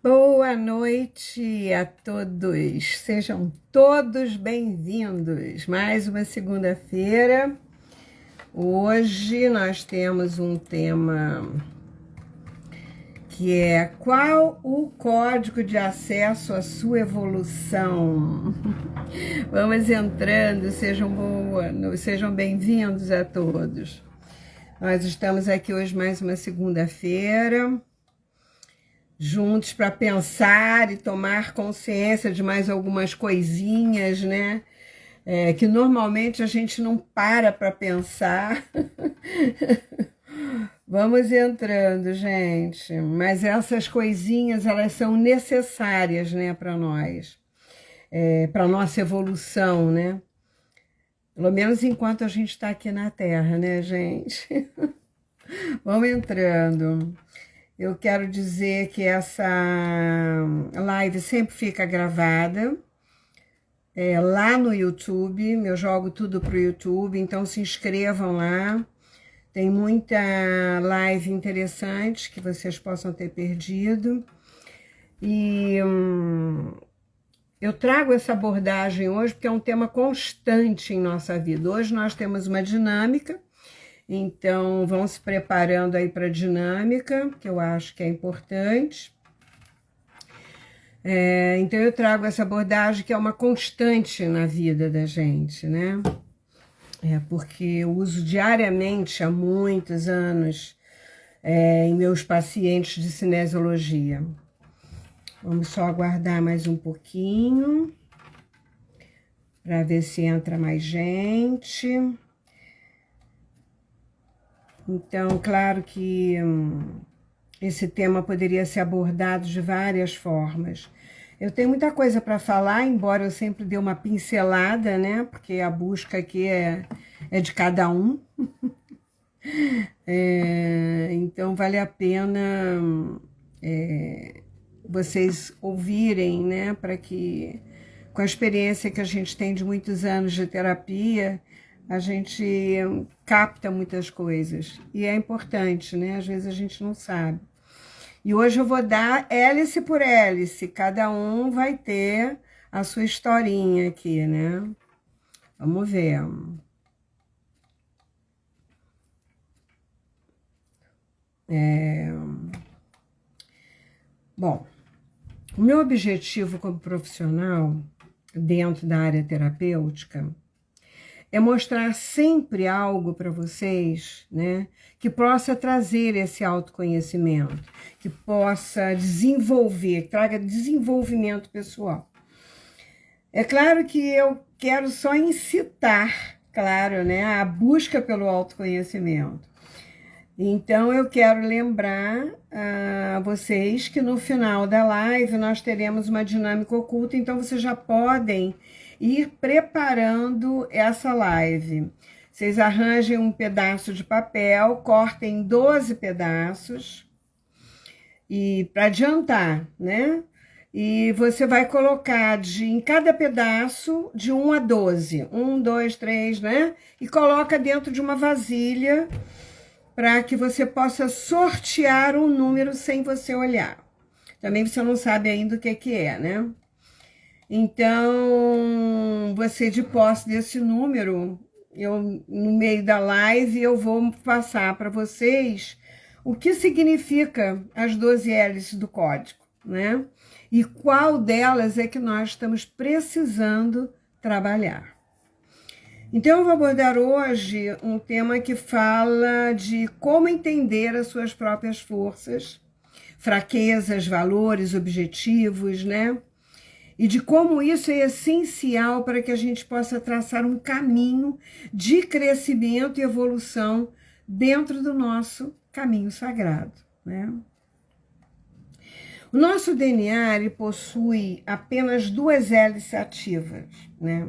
Boa noite a todos, sejam todos bem-vindos. Mais uma segunda-feira. Hoje nós temos um tema que é: qual o código de acesso à sua evolução? Vamos entrando, sejam bem-vindos a todos. Nós estamos aqui hoje mais uma segunda-feira, juntos para pensar e tomar consciência de mais algumas coisinhas, né? Que normalmente a gente não para pensar. Vamos entrando, gente. Mas essas coisinhas, elas são necessárias, né, para nós, para nossa evolução, né? Pelo menos enquanto a gente está aqui na Terra, né, gente? Vamos entrando. Eu quero dizer que essa live sempre fica gravada lá no YouTube. Eu jogo tudo para o YouTube, então se inscrevam lá. Tem muita live interessante que vocês possam ter perdido. E eu trago essa abordagem hoje porque é um tema constante em nossa vida. Hoje nós temos uma dinâmica. Então, vão se preparando aí para a dinâmica, que eu acho que é importante. Então, eu trago essa abordagem que é uma constante na vida da gente, né? Porque eu uso diariamente, há muitos anos, em meus pacientes de cinesiologia. Vamos só aguardar mais um pouquinho, para ver se entra mais gente. Então, claro que esse tema poderia ser abordado de várias formas. Eu tenho muita coisa para falar, embora eu sempre dê uma pincelada, né? Porque a busca aqui é de cada um. Então, vale a pena vocês ouvirem, né? Para que, com a experiência que a gente tem de muitos anos de terapia, a gente capta muitas coisas, e é importante, né? Às vezes a gente não sabe. E hoje eu vou dar hélice por hélice, cada um vai ter a sua historinha aqui, né? Vamos ver. Bom, o meu objetivo como profissional dentro da área terapêutica é mostrar sempre algo para vocês, né, que possa trazer esse autoconhecimento, que possa desenvolver, que traga desenvolvimento pessoal. É claro que eu quero só incitar, claro, né, a busca pelo autoconhecimento. Então, eu quero lembrar a vocês que no final da live nós teremos uma dinâmica oculta, então vocês já podem ir preparando essa live. Vocês arranjem um pedaço de papel, cortem 12 pedaços, e para adiantar, né? E você vai colocar em cada pedaço de 1 a 12. 1, 2, 3, né? E coloca dentro de uma vasilha para que você possa sortear um número sem você olhar. Também você não sabe ainda o que é, né? Então, você de posse desse número, no meio da live, eu vou passar para vocês o que significa as 12 hélices do código, né? E qual delas é que nós estamos precisando trabalhar. Então, eu vou abordar hoje um tema que fala de como entender as suas próprias forças, fraquezas, valores, objetivos, né? E de como isso é essencial para que a gente possa traçar um caminho de crescimento e evolução dentro do nosso caminho sagrado, né? O nosso DNA ele possui apenas 2 hélices ativas, né?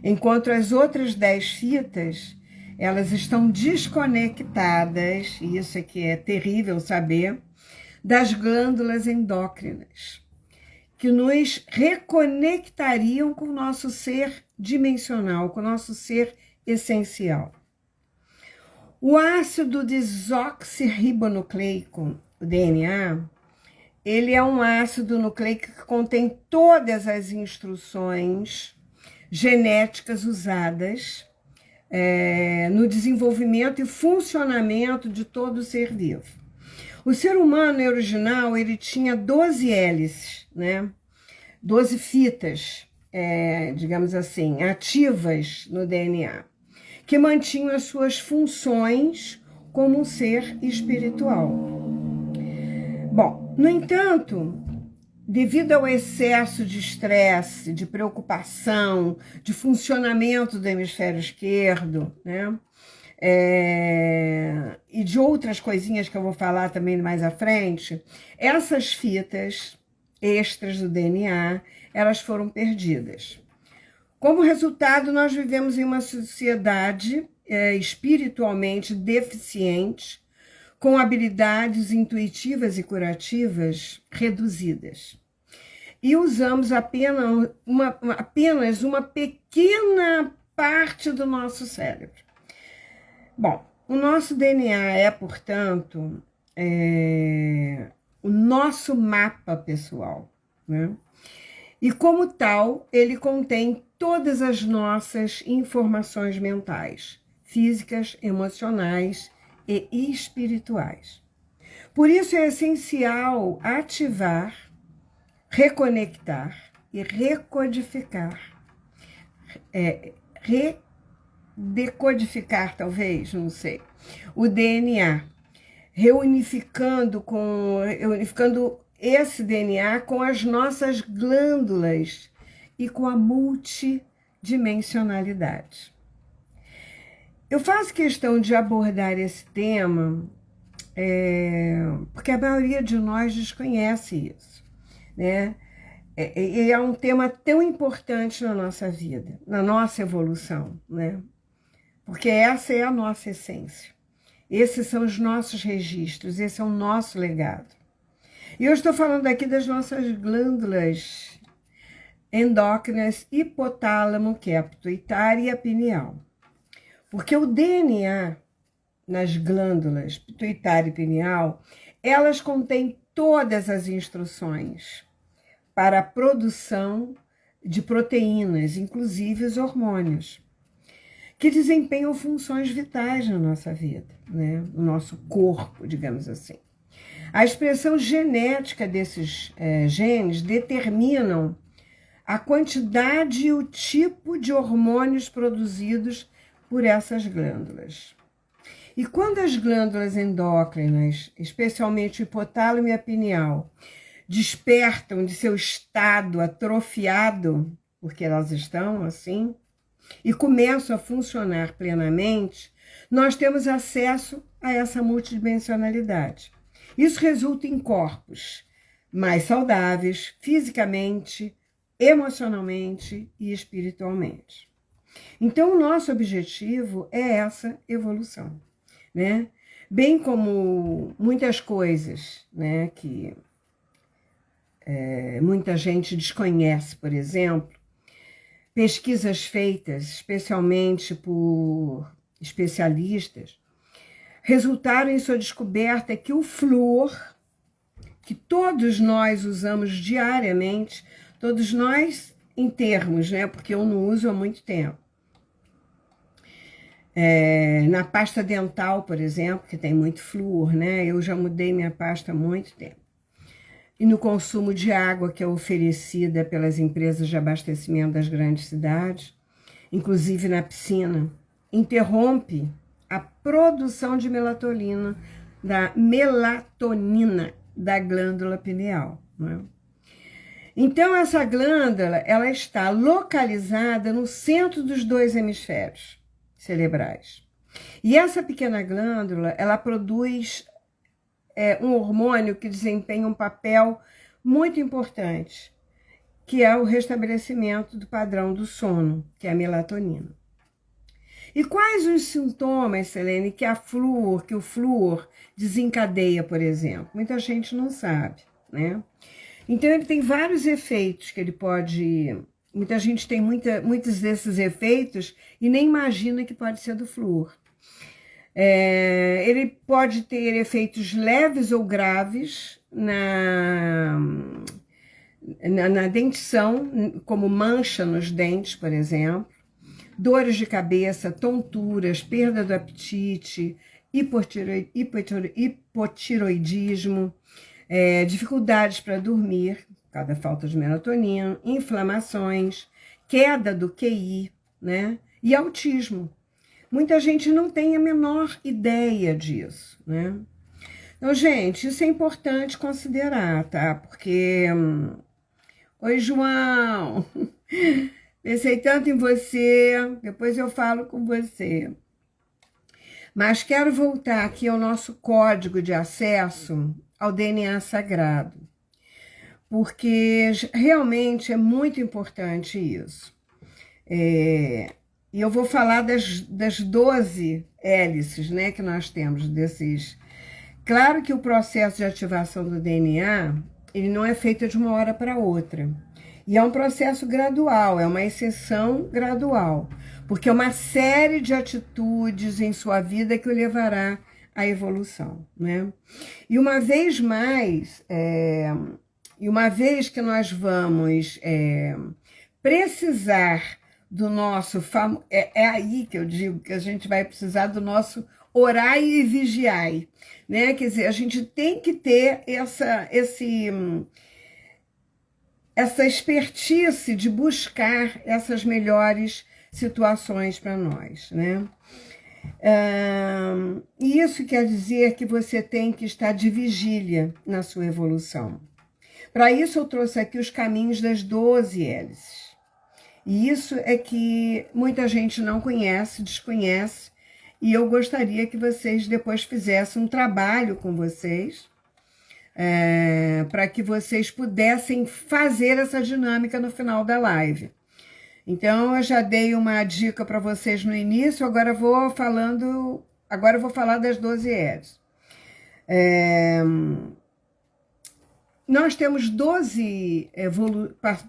Enquanto as outras 10 fitas, elas estão desconectadas, e isso aqui é terrível saber, das glândulas endócrinas, que nos reconectariam com o nosso ser dimensional, com o nosso ser essencial. O ácido desoxirribonucleico o DNA, ele é um ácido nucleico que contém todas as instruções genéticas usadas no desenvolvimento e funcionamento de todo ser vivo. O ser humano original, ele tinha 12 hélices, né? 12 fitas, digamos assim, ativas no DNA, que mantinham as suas funções como um ser espiritual. Bom, no entanto, devido ao excesso de estresse, de preocupação, de funcionamento do hemisfério esquerdo, né? E de outras coisinhas que eu vou falar também mais à frente, essas fitas extras do DNA, elas foram perdidas. Como resultado, nós vivemos em uma sociedade espiritualmente deficiente, com habilidades intuitivas e curativas reduzidas. E usamos apenas uma pequena parte do nosso cérebro. Bom, o nosso DNA portanto, o nosso mapa pessoal, né? E como tal, ele contém todas as nossas informações mentais, físicas, emocionais e espirituais. Por isso é essencial ativar, reconectar e recodificar, decodificar talvez, não sei, o DNA, reunificando esse DNA com as nossas glândulas e com a multidimensionalidade. Eu faço questão de abordar esse tema porque a maioria de nós desconhece isso, né? E é um tema tão importante na nossa vida, na nossa evolução, né? Porque essa é a nossa essência. Esses são os nossos registros, esse é o nosso legado. E eu estou falando aqui das nossas glândulas endócrinas, hipotálamo, que é a pituitária e a pineal. Porque o DNA nas glândulas pituitária e pineal, elas contêm todas as instruções para a produção de proteínas, inclusive os hormônios, que desempenham funções vitais na nossa vida, né? No nosso corpo, digamos assim. A expressão genética desses genes determinam a quantidade e o tipo de hormônios produzidos por essas glândulas. E quando as glândulas endócrinas, especialmente o hipotálamo e a pineal, despertam de seu estado atrofiado, porque elas estão assim, e começam a funcionar plenamente, nós temos acesso a essa multidimensionalidade. Isso resulta em corpos mais saudáveis fisicamente, emocionalmente e espiritualmente. Então, o nosso objetivo é essa evolução, né? Bem como muitas coisas, né, que muita gente desconhece, por exemplo, pesquisas feitas especialmente por especialistas resultaram em sua descoberta que o flúor, que todos nós usamos diariamente, todos nós em termos, né? Porque eu não uso há muito tempo. Na pasta dental, por exemplo, que tem muito flúor, né? Eu já mudei minha pasta há muito tempo. E no consumo de água que é oferecida pelas empresas de abastecimento das grandes cidades, inclusive na piscina, interrompe a produção de melatonina da glândula pineal, né? Então, essa glândula, ela está localizada no centro dos 2 hemisférios cerebrais. E essa pequena glândula, ela produz um hormônio que desempenha um papel muito importante, que é o restabelecimento do padrão do sono, que é a melatonina. E quais os sintomas, Selene, que o flúor desencadeia, por exemplo? Muita gente não sabe, né? Então, ele tem vários efeitos que ele pode... Muita gente tem muitos desses efeitos e nem imagina que pode ser do flúor. Ele pode ter efeitos leves ou graves na dentição, como mancha nos dentes, por exemplo, dores de cabeça, tonturas, perda do apetite, hipotiroidismo, dificuldades para dormir, por causa da falta de melatonina, inflamações, queda do QI, né? E autismo. Muita gente não tem a menor ideia disso, né? Então, gente, isso é importante considerar, tá? Porque... Oi, João! Pensei tanto em você, depois eu falo com você. Mas quero voltar aqui ao nosso código de acesso ao DNA sagrado, porque realmente é muito importante isso. E eu vou falar das 12 hélices, né, que nós temos desses. Claro que o processo de ativação do DNA, ele não é feito de uma hora para outra. E é um processo gradual, é uma exceção gradual, porque é uma série de atitudes em sua vida que o levará à evolução, né? E uma vez mais, e uma vez que nós vamos precisar do nosso... É aí que eu digo que a gente vai precisar do nosso orai e vigiai, né? Quer dizer, a gente tem que ter essa expertise de buscar essas melhores situações para nós, né? E isso quer dizer que você tem que estar de vigília na sua evolução. Para isso eu trouxe aqui os caminhos das 12 hélices. E isso é que muita gente não conhece, desconhece, e eu gostaria que vocês depois fizessem um trabalho com vocês, para que vocês pudessem fazer essa dinâmica no final da live. Então, eu já dei uma dica para vocês no início, agora eu vou falar das 12 E's. Nós temos 12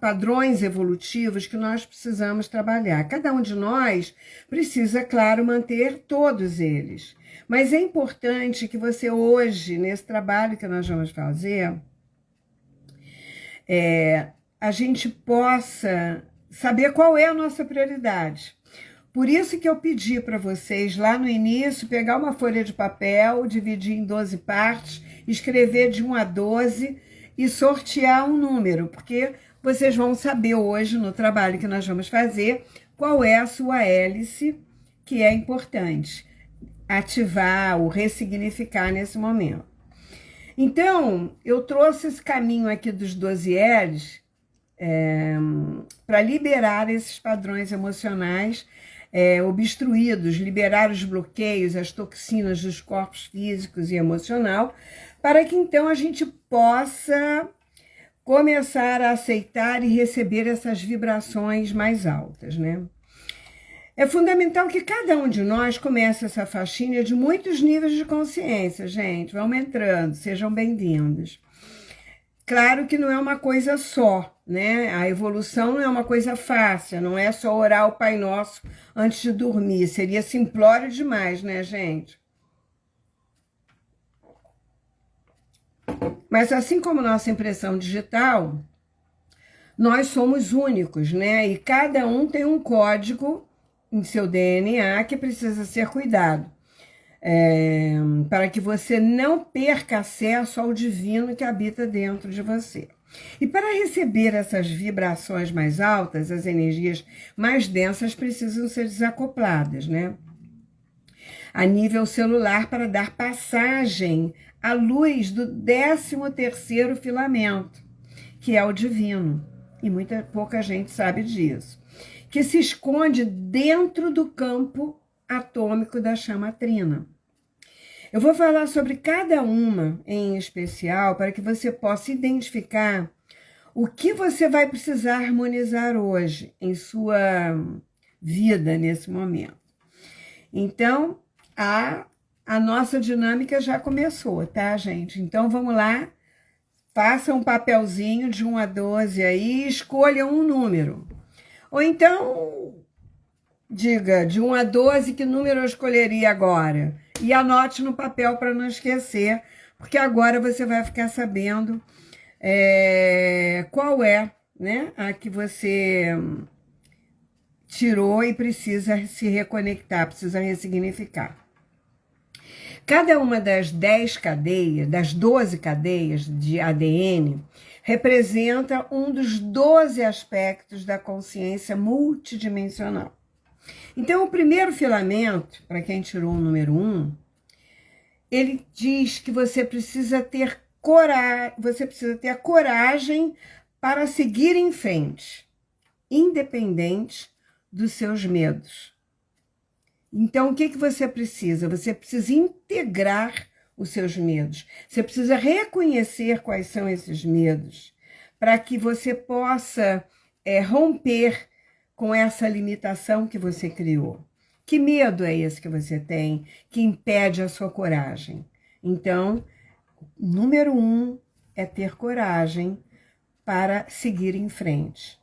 padrões evolutivos que nós precisamos trabalhar. Cada um de nós precisa, claro, manter todos eles. Mas é importante que você hoje, nesse trabalho que nós vamos fazer, a gente possa saber qual é a nossa prioridade. Por isso que eu pedi para vocês, lá no início, pegar uma folha de papel, dividir em 12 partes, escrever de 1 a 12 e sortear um número, porque vocês vão saber hoje, no trabalho que nós vamos fazer, qual é a sua hélice que é importante ativar ou ressignificar nesse momento. Então, eu trouxe esse caminho aqui dos 12 L's para liberar esses padrões emocionais obstruídos, liberar os bloqueios, as toxinas dos corpos físicos e emocional, para que então a gente possa começar a aceitar e receber essas vibrações mais altas, né? É fundamental que cada um de nós comece essa faxina de muitos níveis de consciência, gente. Vamos entrando, sejam bem-vindos. Claro que não é uma coisa só, né? A evolução não é uma coisa fácil, não é só orar o Pai Nosso antes de dormir. Seria simplório demais, né, gente? Mas assim como nossa impressão digital, nós somos únicos, né? E cada um tem um código em seu DNA que precisa ser cuidado, para que você não perca acesso ao divino que habita dentro de você. E para receber essas vibrações mais altas, as energias mais densas precisam ser desacopladas, né? A nível celular, para dar passagem à luz do 13º filamento, que é o divino. E pouca gente sabe disso. Que se esconde dentro do campo atômico da chama trina. Eu vou falar sobre cada uma em especial para que você possa identificar o que você vai precisar harmonizar hoje em sua vida nesse momento. Então, a nossa dinâmica já começou, tá, gente? Então, vamos lá. Faça um papelzinho de 1 a 12 aí e escolha um número. Ou então, diga, de 1 a 12, que número eu escolheria agora? E anote no papel para não esquecer, porque agora você vai ficar sabendo qual é, né, a que você tirou e precisa se reconectar, precisa ressignificar. Cada uma das 10 cadeias, das 12 cadeias de ADN, representa um dos 12 aspectos da consciência multidimensional. Então, o primeiro filamento, para quem tirou o número 1, ele diz que você precisa ter a coragem para seguir em frente, independente dos seus medos. Então, o que você precisa? Você precisa integrar os seus medos. Você precisa reconhecer quais são esses medos, para que você possa romper com essa limitação que você criou. Que medo é esse que você tem que impede a sua coragem? Então, número 1 é ter coragem para seguir em frente,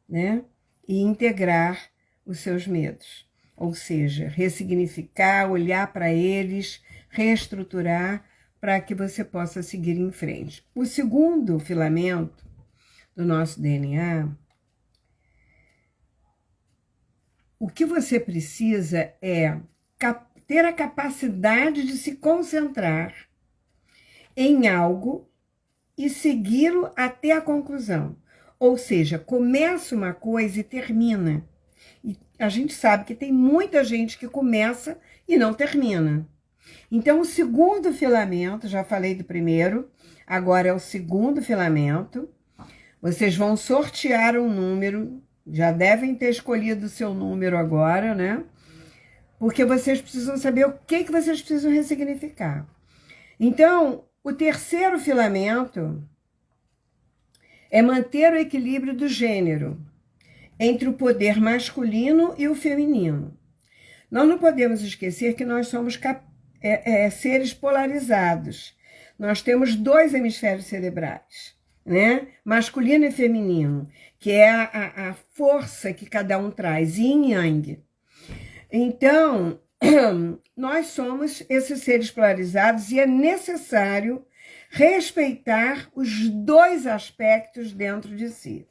né? E integrar os seus medos. Ou seja, ressignificar, olhar para eles, reestruturar para que você possa seguir em frente. O segundo filamento do nosso DNA, o que você precisa é ter a capacidade de se concentrar em algo e segui-lo até a conclusão. Ou seja, começa uma coisa e termina. E a gente sabe que tem muita gente que começa e não termina. Então, o segundo filamento, já falei do primeiro, agora é o segundo filamento. Vocês vão sortear um número, já devem ter escolhido o seu número agora, né? Porque vocês precisam saber o que vocês precisam ressignificar. Então, o terceiro filamento é manter o equilíbrio do gênero entre o poder masculino e o feminino. Nós não podemos esquecer que nós somos seres polarizados. Nós temos 2 hemisférios cerebrais, né? Masculino e feminino, que é a força que cada um traz, yin e yang. Então, nós somos esses seres polarizados e é necessário respeitar os 2 aspectos dentro de si.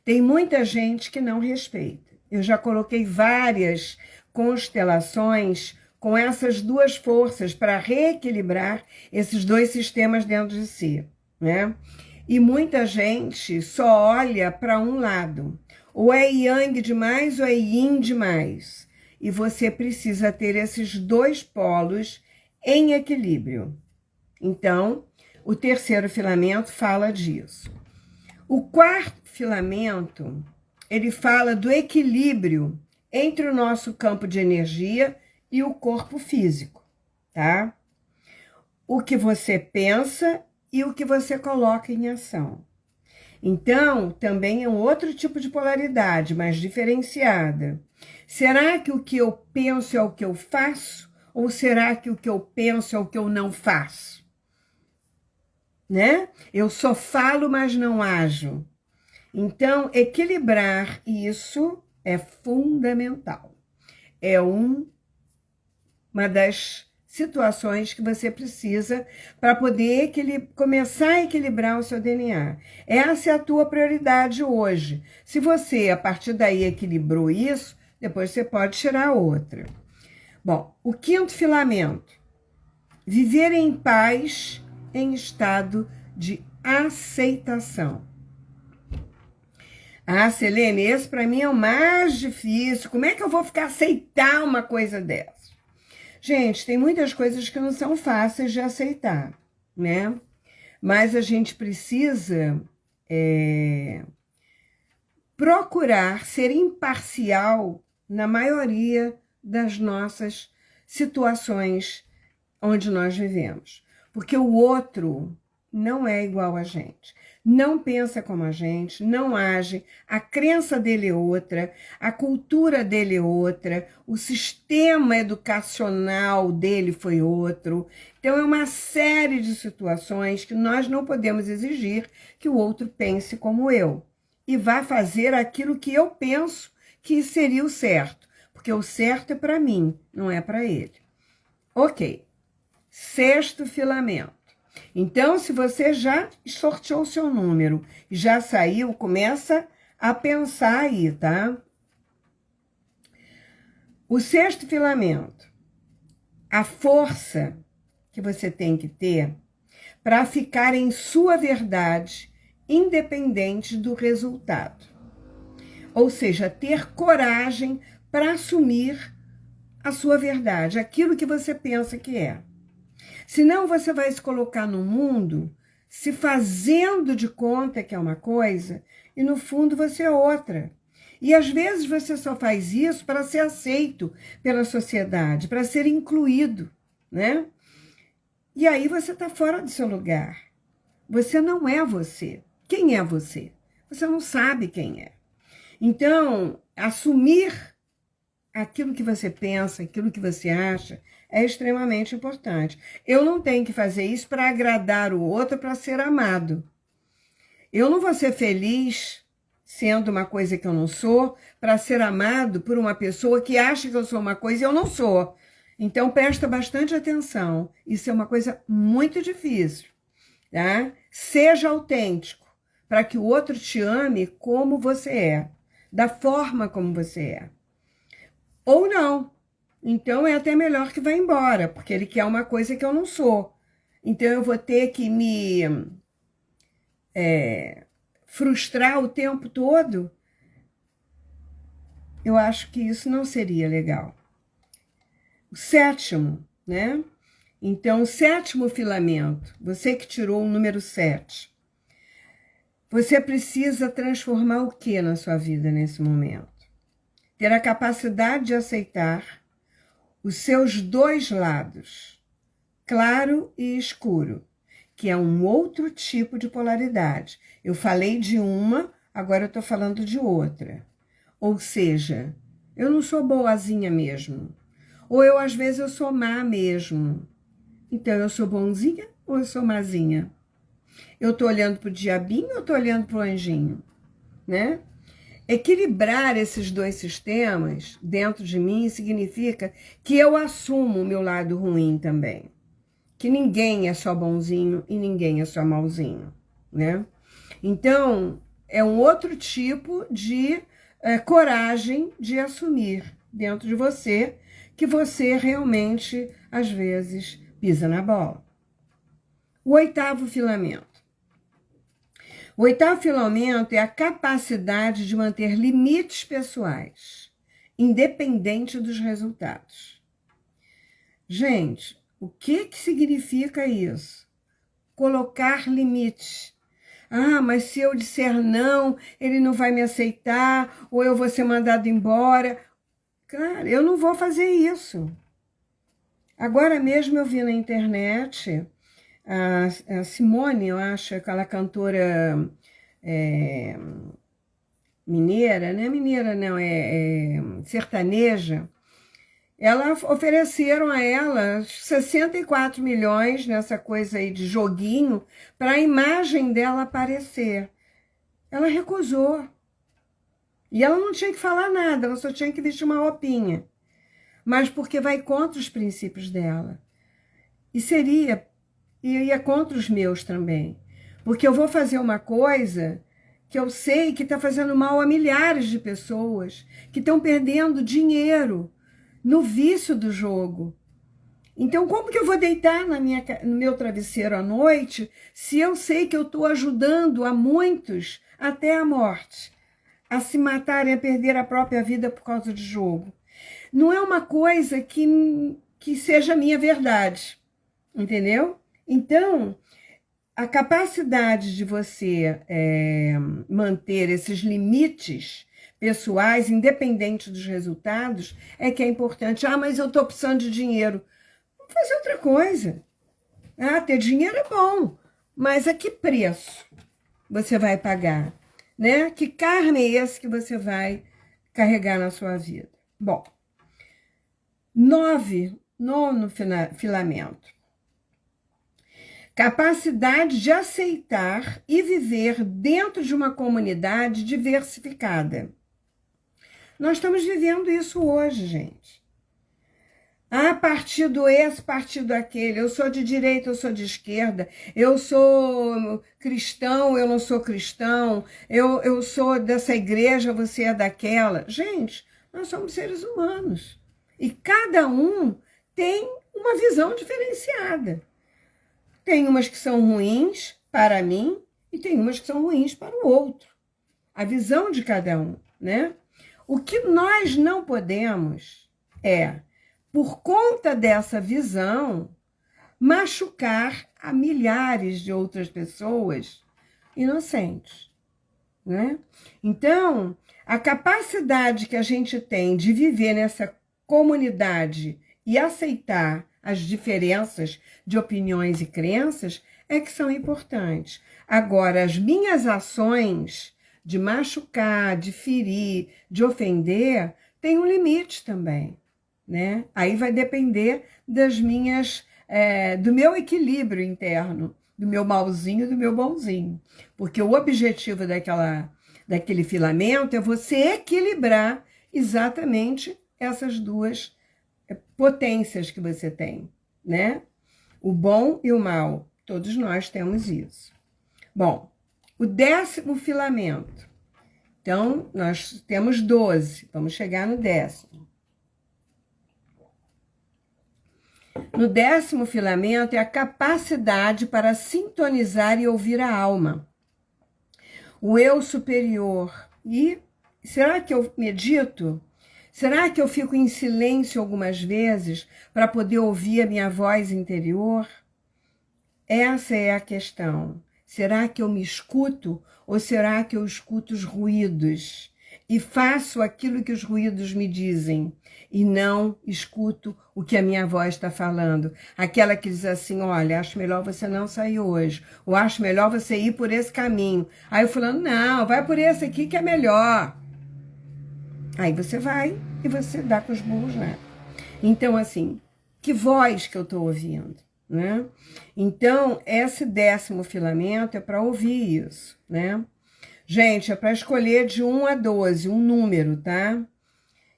Tem muita gente que não respeita. Eu já coloquei várias constelações com essas 2 forças para reequilibrar esses 2 sistemas dentro de si, né? E muita gente só olha para um lado. Ou é yang demais ou é yin demais. E você precisa ter esses 2 polos em equilíbrio. Então, o terceiro filamento fala disso. O quarto filamento, ele fala do equilíbrio entre o nosso campo de energia e o corpo físico, tá? O que você pensa e o que você coloca em ação. Então, também é um outro tipo de polaridade, mais diferenciada. Será que o que eu penso é o que eu faço? Ou será que o que eu penso é o que eu não faço? Né? Eu só falo, mas não ajo. Então, equilibrar isso é fundamental. É uma das situações que você precisa para poder começar a equilibrar o seu DNA. Essa é a tua prioridade hoje. Se você, a partir daí, equilibrou isso, depois você pode tirar outra. Bom, o quinto filamento. Viver em paz em estado de aceitação. Ah, Selene, esse para mim é o mais difícil. Como é que eu vou aceitar uma coisa dessa? Gente, tem muitas coisas que não são fáceis de aceitar, né? Mas a gente precisa procurar ser imparcial na maioria das nossas situações onde nós vivemos. Porque o outro não é igual a gente, não pensa como a gente, não age, a crença dele é outra, a cultura dele é outra, o sistema educacional dele foi outro. Então, é uma série de situações que nós não podemos exigir que o outro pense como eu e vá fazer aquilo que eu penso que seria o certo, porque o certo é para mim, não é para ele. Ok. Sexto filamento. Então, se você já sorteou o seu número e já saiu, começa a pensar aí, tá? O sexto filamento. A força que você tem que ter para ficar em sua verdade, independente do resultado. Ou seja, ter coragem para assumir a sua verdade, aquilo que você pensa que é. Senão você vai se colocar no mundo se fazendo de conta que é uma coisa e no fundo você é outra. E às vezes você só faz isso para ser aceito pela sociedade, para ser incluído, né? E aí você está fora do seu lugar. Você não é você. Quem é você? Você não sabe quem é. Então, assumir aquilo que você pensa, aquilo que você acha, é extremamente importante. Eu não tenho que fazer isso para agradar o outro, para ser amado. Eu não vou ser feliz sendo uma coisa que eu não sou, para ser amado por uma pessoa que acha que eu sou uma coisa e eu não sou. Então, presta bastante atenção. Isso é uma coisa muito difícil, tá? Seja autêntico, para que o outro te ame como você é, da forma como você é. Ou não. Então, é até melhor que vá embora, porque ele quer uma coisa que eu não sou. Então, eu vou ter que me frustrar o tempo todo. Eu acho que isso não seria legal. O sétimo, né? Então, o sétimo filamento, você que tirou o número 7, você precisa transformar o que na sua vida nesse momento? Ter a capacidade de aceitar os seus dois lados, claro e escuro, que é um outro tipo de polaridade. Eu falei de uma, agora eu estou falando de outra. Ou seja, eu não sou boazinha mesmo. Ou eu, às vezes, eu sou má mesmo. Então, eu sou bonzinha ou eu sou mazinha? Eu estou olhando para o diabinho ou estou olhando para o anjinho? Né? Equilibrar esses dois sistemas dentro de mim significa que eu assumo o meu lado ruim também. Que ninguém é só bonzinho e ninguém é só malzinho, né? Então, é um outro tipo de coragem de assumir dentro de você que você realmente, às vezes, pisa na bola. O oitavo filamento. O oitavo filamento é a capacidade de manter limites pessoais, independente dos resultados. Gente, o que significa isso? Colocar limites. Ah, mas se eu disser não, ele não vai me aceitar, ou eu vou ser mandado embora. Cara, eu não vou fazer isso. Agora mesmo eu vi na internet a Simone, eu acho, aquela cantora mineira, não é mineira não, é sertaneja. Ela ofereceram a ela 64 milhões nessa coisa aí de joguinho para a imagem dela aparecer. Ela recusou. E ela não tinha que falar nada, ela só tinha que vestir uma roupinha. Mas porque vai contra os princípios dela. E iria contra os meus também. Porque eu vou fazer uma coisa que eu sei que está fazendo mal a milhares de pessoas que estão perdendo dinheiro no vício do jogo. Então, como que eu vou deitar no meu travesseiro à noite se eu sei que eu estou ajudando a muitos até a morte, a se matarem, a perder a própria vida por causa de jogo? Não é uma coisa que seja minha verdade, entendeu? Então, a capacidade de você manter esses limites pessoais, independente dos resultados, é que é importante. Ah, mas eu estou precisando de dinheiro. Vamos fazer outra coisa. Ah, ter dinheiro é bom, mas a que preço você vai pagar? Né? Que karma é esse que você vai carregar na sua vida? Bom, nono filamento. Capacidade de aceitar e viver dentro de uma comunidade diversificada. Nós estamos vivendo isso hoje, gente. Ah, partido esse, partido aquele. Eu sou de direita, eu sou de esquerda. Eu sou cristão, eu não sou cristão. Eu sou dessa igreja, você é daquela. Gente, nós somos seres humanos. E cada um tem uma visão diferenciada. Tem umas que são ruins para mim e tem umas que são ruins para o outro. A visão de cada um, né? O que nós não podemos é, por conta dessa visão, machucar a milhares de outras pessoas inocentes, né? Então, a capacidade que a gente tem de viver nessa comunidade e aceitar as diferenças de opiniões e crenças é que são importantes. Agora, as minhas ações de machucar, de ferir, de ofender, têm um limite também, né? Aí vai depender das minhas, do meu equilíbrio interno, do meu malzinho e do meu bonzinho. Porque o objetivo daquele filamento é você equilibrar exatamente essas duas potências que você tem, né? O bom e o mal, todos nós temos isso. Bom, o 10º filamento. Então, nós temos 12, vamos chegar no 10º. No 10º filamento é a capacidade para sintonizar e ouvir a alma. O eu superior. E será que eu medito? Será que eu fico em silêncio algumas vezes para poder ouvir a minha voz interior? Essa é a questão. Será que eu me escuto ou será que eu escuto os ruídos e faço aquilo que os ruídos me dizem e não escuto o que a minha voz está falando? Aquela que diz assim, olha, acho melhor você não sair hoje, ou acho melhor você ir por esse caminho. Aí eu falando, não, vai por esse aqui que é melhor. Aí você vai e você dá com os burros, né? Então, assim, que voz que eu estou ouvindo, né? Então, esse 10º filamento é para ouvir isso, né? Gente, é para escolher de 1 a 12, um número, tá?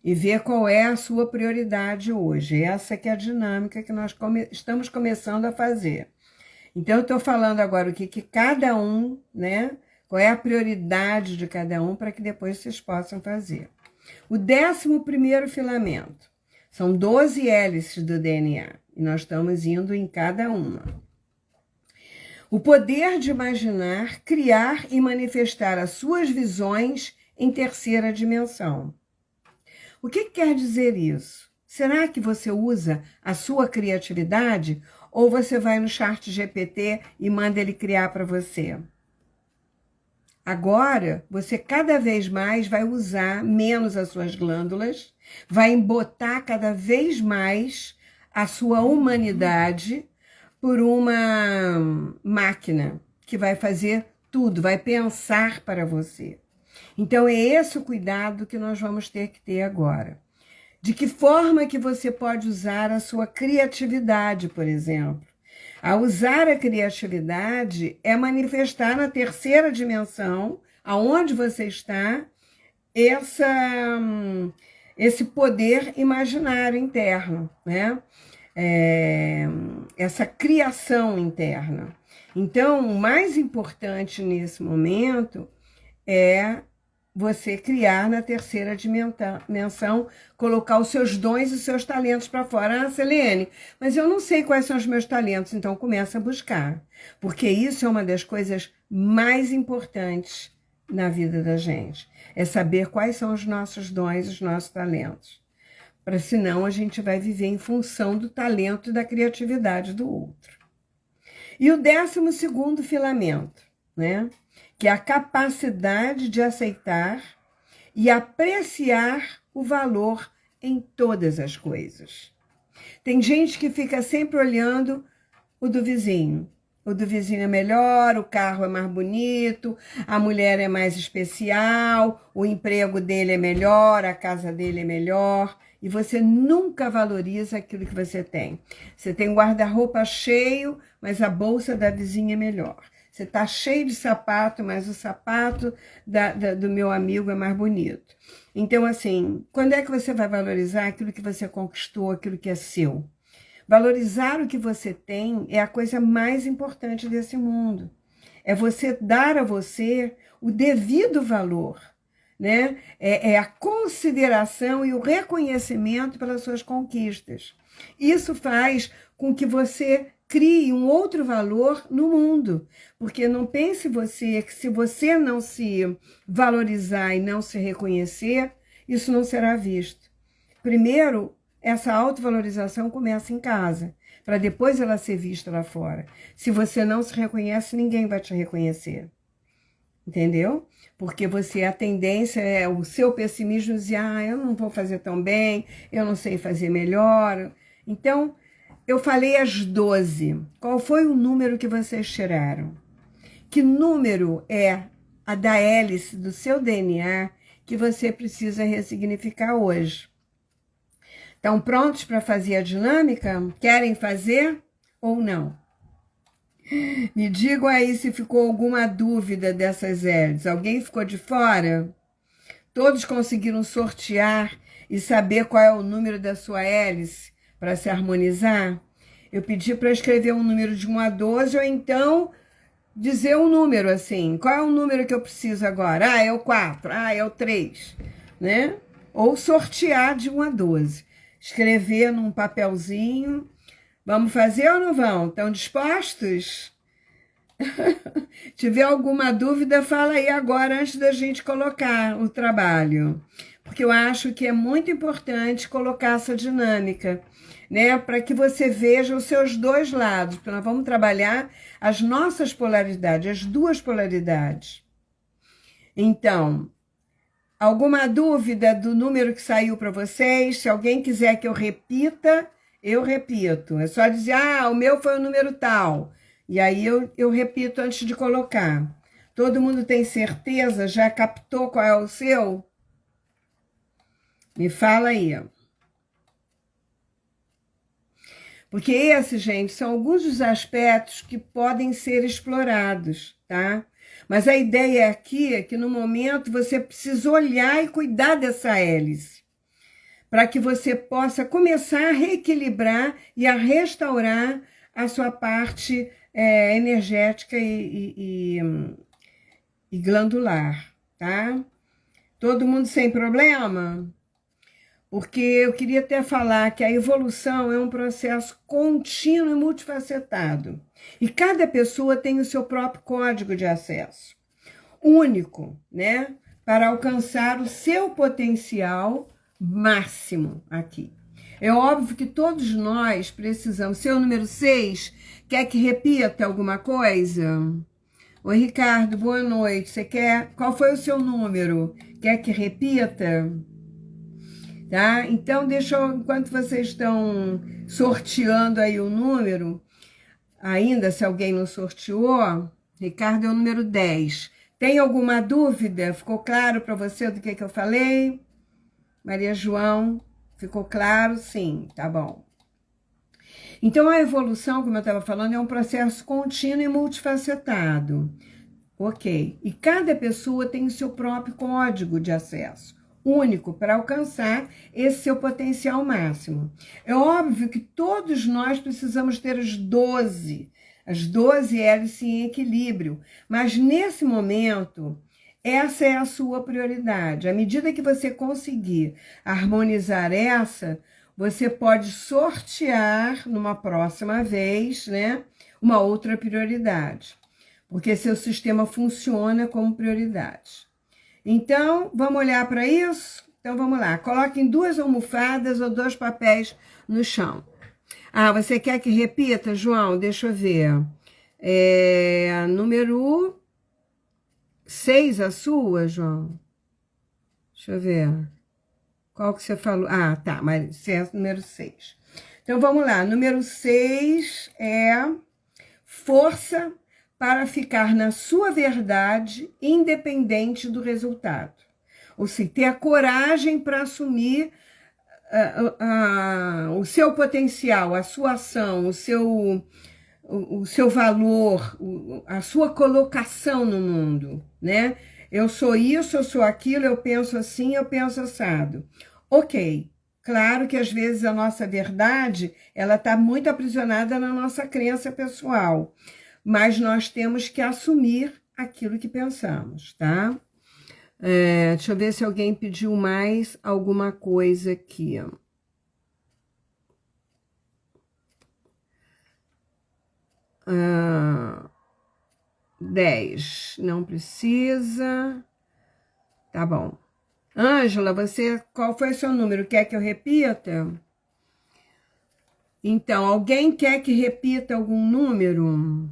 E ver qual é a sua prioridade hoje. Essa que é a dinâmica que nós estamos começando a fazer. Então, eu estou falando agora o que cada um, né? Qual é a prioridade de cada um para que depois vocês possam fazer. O 11º filamento. São 12 hélices do DNA. E nós estamos indo em cada uma. O poder de imaginar, criar e manifestar as suas visões em terceira dimensão. O que quer dizer isso? Será que você usa a sua criatividade ou você vai no ChatGPT e manda ele criar para você? Agora, você cada vez mais vai usar menos as suas glândulas, vai embotar cada vez mais a sua humanidade por uma máquina que vai fazer tudo, vai pensar para você. Então, é esse o cuidado que nós vamos ter que ter agora. De que forma que você pode usar a sua criatividade, por exemplo? A usar a criatividade é manifestar na terceira dimensão, aonde você está, esse poder imaginário interno, né? Essa criação interna. Então, o mais importante nesse momento é você criar na terceira dimensão, colocar os seus dons e os seus talentos para fora. Ah, Selene, mas eu não sei quais são os meus talentos, então começa a buscar. Porque isso é uma das coisas mais importantes na vida da gente. É saber quais são os nossos dons e os nossos talentos. Para senão a gente vai viver em função do talento e da criatividade do outro. E o 12º filamento, né? Que é a capacidade de aceitar e apreciar o valor em todas as coisas. Tem gente que fica sempre olhando o do vizinho. O do vizinho é melhor, o carro é mais bonito, a mulher é mais especial, o emprego dele é melhor, a casa dele é melhor. E você nunca valoriza aquilo que você tem. Você tem um guarda-roupa cheio, mas a bolsa da vizinha é melhor. Você está cheio de sapato, mas o sapato do meu amigo é mais bonito. Então, assim, quando é que você vai valorizar aquilo que você conquistou, aquilo que é seu? Valorizar o que você tem é a coisa mais importante desse mundo. É você dar a você o devido valor, né? É a consideração e o reconhecimento pelas suas conquistas. Isso faz com que você crie um outro valor no mundo, porque não pense você que se você não se valorizar e não se reconhecer, isso não será visto. Primeiro, essa autovalorização começa em casa, para depois ela ser vista lá fora. Se você não se reconhece, ninguém vai te reconhecer. Entendeu? Porque a tendência é o seu pessimismo dizer, eu não vou fazer tão bem, eu não sei fazer melhor. Então, eu falei as 12. Qual foi o número que vocês tiraram? Que número é a da hélice do seu DNA que você precisa ressignificar hoje? Estão prontos para fazer a dinâmica? Querem fazer ou não? Me digam aí se ficou alguma dúvida dessas hélices. Alguém ficou de fora? Todos conseguiram sortear e saber qual é o número da sua hélice para se harmonizar? Eu pedi para escrever um número de 1 a 12 ou então dizer um número assim. Qual é o número que eu preciso agora? É o 4, é o 3, né? Ou sortear de 1 a 12. Escrever num papelzinho. Vamos fazer ou não vão? Estão dispostos? Tiver alguma dúvida, fala aí agora antes da gente colocar o trabalho. Porque eu acho que é muito importante colocar essa dinâmica, né? Para que você veja os seus dois lados. Porque nós vamos trabalhar as nossas polaridades, as duas polaridades. Então, alguma dúvida do número que saiu para vocês? Se alguém quiser que eu repita, eu repito. É só dizer, o meu foi o número tal. E aí eu repito antes de colocar. Todo mundo tem certeza? Já captou qual é o seu? Me fala aí. Porque esses, gente, são alguns dos aspectos que podem ser explorados, tá? Mas a ideia aqui é que no momento você precisa olhar e cuidar dessa hélice, para que você possa começar a reequilibrar e a restaurar a sua parte energética e glandular, tá? Todo mundo sem problema? Porque eu queria até falar que a evolução é um processo contínuo e multifacetado. E cada pessoa tem o seu próprio código de acesso, único, né? Para alcançar o seu potencial máximo aqui. É óbvio que todos nós precisamos. Seu número 6, quer que repita alguma coisa? Oi, Ricardo, boa noite. Você quer? Qual foi o seu número? Quer que repita? Tá? Então, enquanto vocês estão sorteando aí o número, ainda se alguém não sorteou, Ricardo é o número 10. Tem alguma dúvida? Ficou claro para você do que eu falei? Maria João, ficou claro? Sim, tá bom. Então, a evolução, como eu estava falando, é um processo contínuo e multifacetado. Ok. E cada pessoa tem o seu próprio código de acesso, único, para alcançar esse seu potencial máximo. É óbvio que todos nós precisamos ter as 12 hélices em equilíbrio, mas nesse momento, essa é a sua prioridade. À medida que você conseguir harmonizar essa, você pode sortear numa próxima vez, né, uma outra prioridade, porque seu sistema funciona como prioridade. Então, vamos olhar para isso? Então, vamos lá. Coloquem 2 almofadas ou 2 papéis no chão. Você quer que repita, João? Deixa eu ver. Número 6, a sua, João? Deixa eu ver. Qual que você falou? Tá, mas você é o número 6. Então, vamos lá. Número 6 é força para ficar na sua verdade, independente do resultado. Ou seja, ter a coragem para assumir o seu potencial, a sua ação, o seu valor, a sua colocação no mundo, né? Eu sou isso, eu sou aquilo, eu penso assim, eu penso assado. Ok, claro que às vezes a nossa verdade, ela está muito aprisionada na nossa crença pessoal, mas nós temos que assumir aquilo que pensamos, tá? Deixa eu ver se alguém pediu mais alguma coisa aqui. 10, não precisa. Tá bom. Ângela, qual foi o seu número? Quer que eu repita? Então, alguém quer que repita algum número?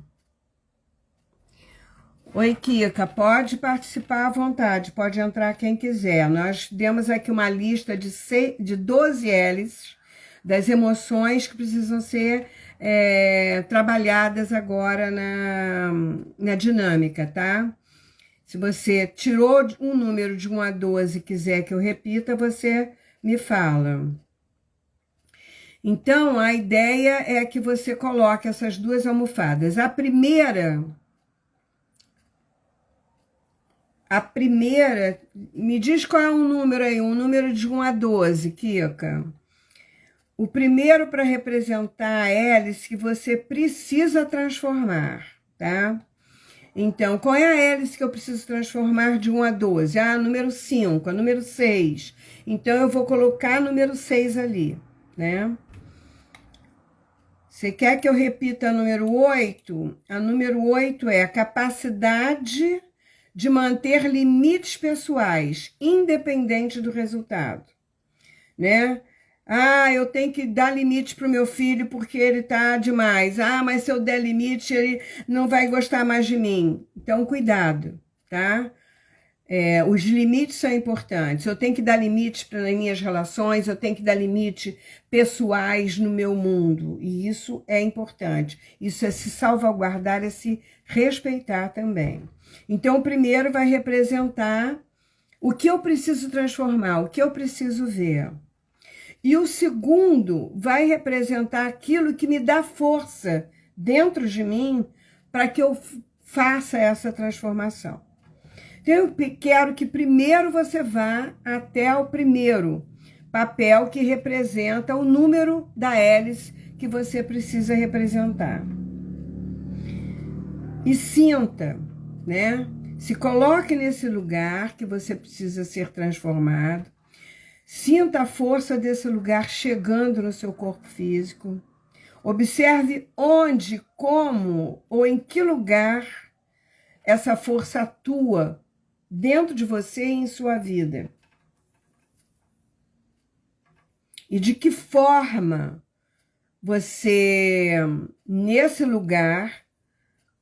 Oi, Kika, pode participar à vontade, pode entrar quem quiser. Nós demos aqui uma lista de 12 L's das emoções que precisam ser trabalhadas agora na dinâmica, tá? Se você tirou um número de 1 a 12 e quiser que eu repita, você me fala. Então, a ideia é que você coloque essas duas almofadas. A primeira, me diz qual é um número aí, um número de 1 a 12, Kika. O primeiro para representar a hélice que você precisa transformar, tá? Então, qual é a hélice que eu preciso transformar de 1 a 12? Número 5, número 6. Então, eu vou colocar número 6 ali, né? Você quer que eu repita a número 8? A número 8 é a capacidade de manter limites pessoais, independente do resultado, né? Eu tenho que dar limite para o meu filho porque ele tá demais. Mas se eu der limite, ele não vai gostar mais de mim. Então, cuidado, tá? Os limites são importantes. Eu tenho que dar limites para as minhas relações, eu tenho que dar limites pessoais no meu mundo. E isso é importante. Isso é se salvaguardar, é se respeitar também. Então, o primeiro vai representar o que eu preciso transformar, o que eu preciso ver. E o segundo vai representar aquilo que me dá força dentro de mim para que eu faça essa transformação. Então, eu quero que primeiro você vá até o primeiro papel que representa o número da hélice que você precisa representar. E sinta, né? Se coloque nesse lugar que você precisa ser transformado. Sinta a força desse lugar chegando no seu corpo físico. Observe onde, como ou em que lugar essa força atua dentro de você e em sua vida. E de que forma você, nesse lugar,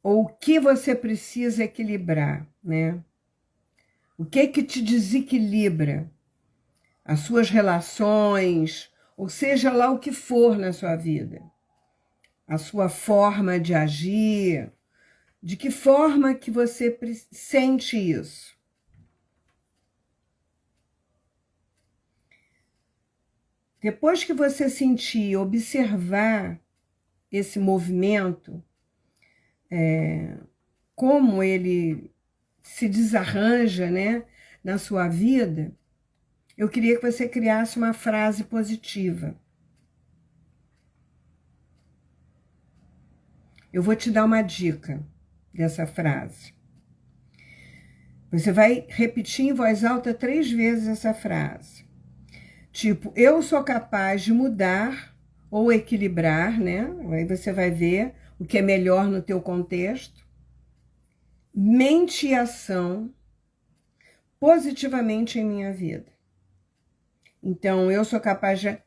ou o que você precisa equilibrar, né? O que te desequilibra? As suas relações, ou seja lá o que for na sua vida. A sua forma de agir, de que forma que você sente isso? Depois que você sentir, observar esse movimento, como ele se desarranja, né, na sua vida, eu queria que você criasse uma frase positiva. Eu vou te dar uma dica dessa frase. Você vai repetir em voz alta 3 vezes essa frase. Tipo, eu sou capaz de mudar ou equilibrar, né? Aí você vai ver o que é melhor no teu contexto. Mente e ação positivamente em minha vida. Então, eu sou capaz de,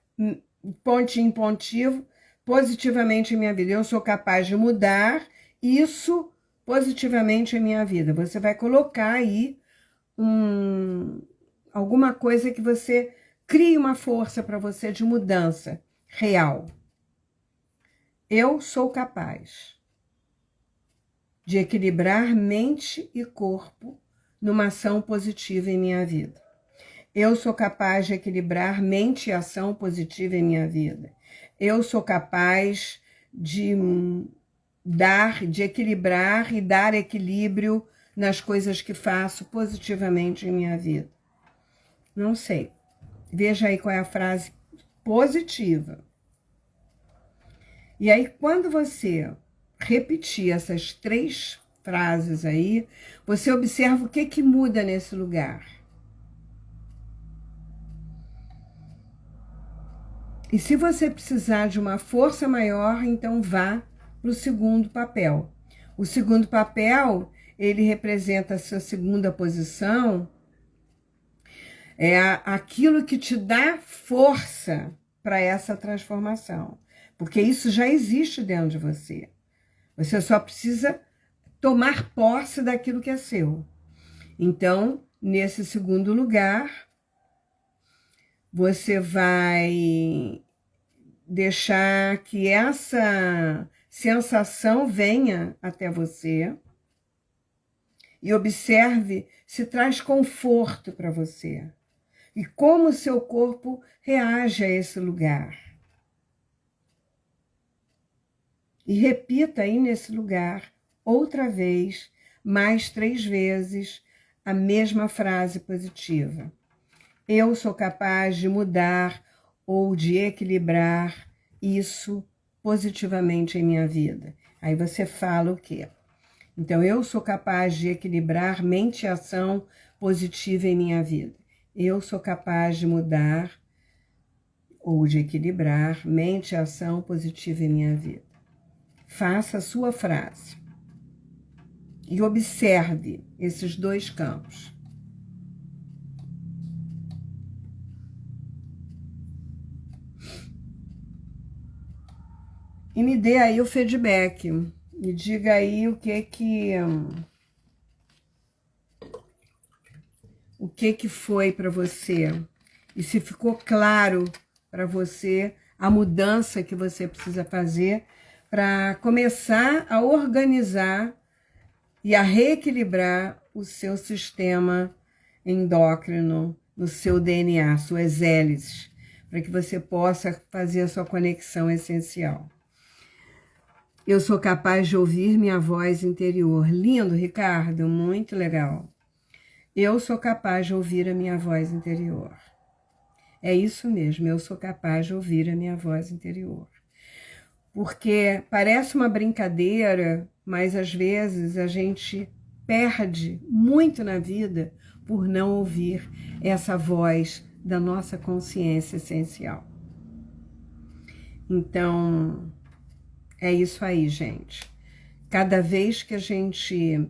pontinho, pontivo, positivamente em minha vida. Eu sou capaz de mudar isso positivamente em minha vida. Você vai colocar aí alguma coisa que você crie uma força para você de mudança real. Eu sou capaz de equilibrar mente e corpo numa ação positiva em minha vida. Eu sou capaz de equilibrar mente e ação positiva em minha vida. Eu sou capaz de de equilibrar e dar equilíbrio nas coisas que faço positivamente em minha vida. Não sei. Veja aí qual é a frase positiva. E aí, quando você repetir essas 3 frases aí, você observa o que muda nesse lugar. E se você precisar de uma força maior, então vá para o segundo papel. O segundo papel, ele representa a sua segunda posição, é aquilo que te dá força para essa transformação. Porque isso já existe dentro de você. Você só precisa tomar posse daquilo que é seu. Então, nesse segundo lugar, você vai deixar que essa sensação venha até você e observe se traz conforto para você e como o seu corpo reage a esse lugar. E repita aí nesse lugar, outra vez, mais 3 vezes, a mesma frase positiva. Eu sou capaz de mudar ou de equilibrar isso positivamente em minha vida. Aí você fala o quê? Então, eu sou capaz de equilibrar mente e ação positiva em minha vida. Eu sou capaz de mudar ou de equilibrar mente e ação positiva em minha vida. Faça a sua frase e observe esses 2 campos. E me dê aí o feedback. Me diga aí o que foi para você. E se ficou claro para você a mudança que você precisa fazer para começar a organizar e a reequilibrar o seu sistema endócrino, no seu DNA, suas hélices, para que você possa fazer a sua conexão essencial. Eu sou capaz de ouvir minha voz interior. Lindo, Ricardo, muito legal. Eu sou capaz de ouvir a minha voz interior. É isso mesmo, eu sou capaz de ouvir a minha voz interior. Porque parece uma brincadeira, mas às vezes a gente perde muito na vida por não ouvir essa voz da nossa consciência essencial. Então, é isso aí, gente. Cada vez que a gente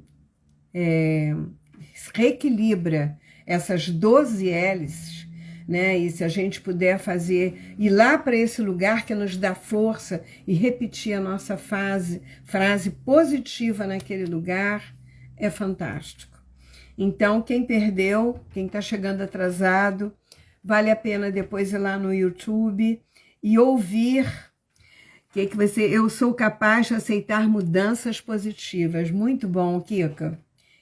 reequilibra essas 12 hélices, né? E se a gente puder fazer, ir lá para esse lugar que nos dá força e repetir a nossa frase positiva naquele lugar, é fantástico. Então, quem perdeu, quem está chegando atrasado, vale a pena depois ir lá no YouTube e ouvir eu sou capaz de aceitar mudanças positivas. Muito bom, Kika.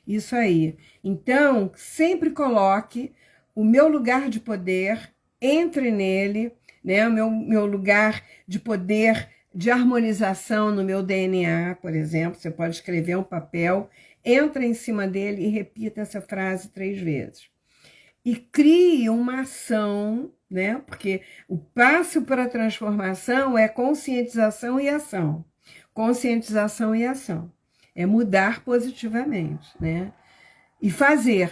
Isso aí. Então, sempre coloque o meu lugar de poder, entre nele, né? O meu lugar de poder, de harmonização no meu DNA, por exemplo. Você pode escrever um papel, entra em cima dele e repita essa frase 3 vezes. E crie uma ação, né? Porque o passo para a transformação é conscientização e ação. Conscientização e ação. É mudar positivamente, né? E fazer,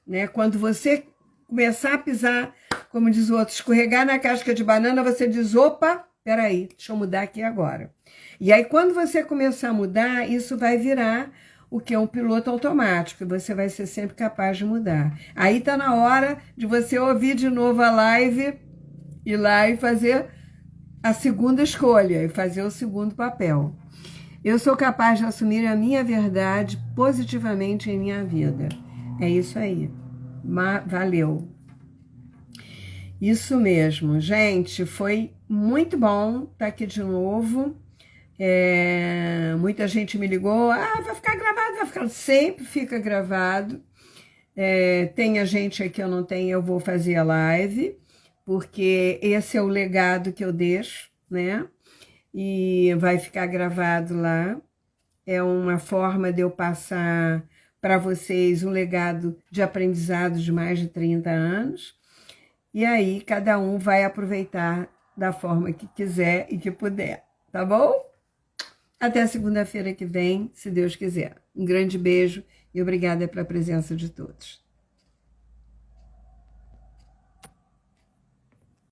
né? Quando você começar a pisar, como diz o outro, escorregar na casca de banana, você diz, opa, peraí, deixa eu mudar aqui agora. E aí, quando você começar a mudar, isso vai virar o que é um piloto automático, e você vai ser sempre capaz de mudar. Aí tá na hora de você ouvir de novo a live, ir lá e fazer a segunda escolha, e fazer o segundo papel. Eu sou capaz de assumir a minha verdade positivamente em minha vida. É isso aí. Valeu. Isso mesmo, gente, foi muito bom estar aqui de novo. Muita gente me ligou, vai ficar gravado, vai ficar, sempre fica gravado. Tem a gente aqui, eu não tenho, eu vou fazer a live, porque esse é o legado que eu deixo, né? E vai ficar gravado lá. é uma forma de eu passar para vocês um legado de aprendizado de mais de 30 anos. E aí, cada um vai aproveitar da forma que quiser e que puder, tá bom? Até segunda-feira que vem, se Deus quiser. Um grande beijo e obrigada pela presença de todos.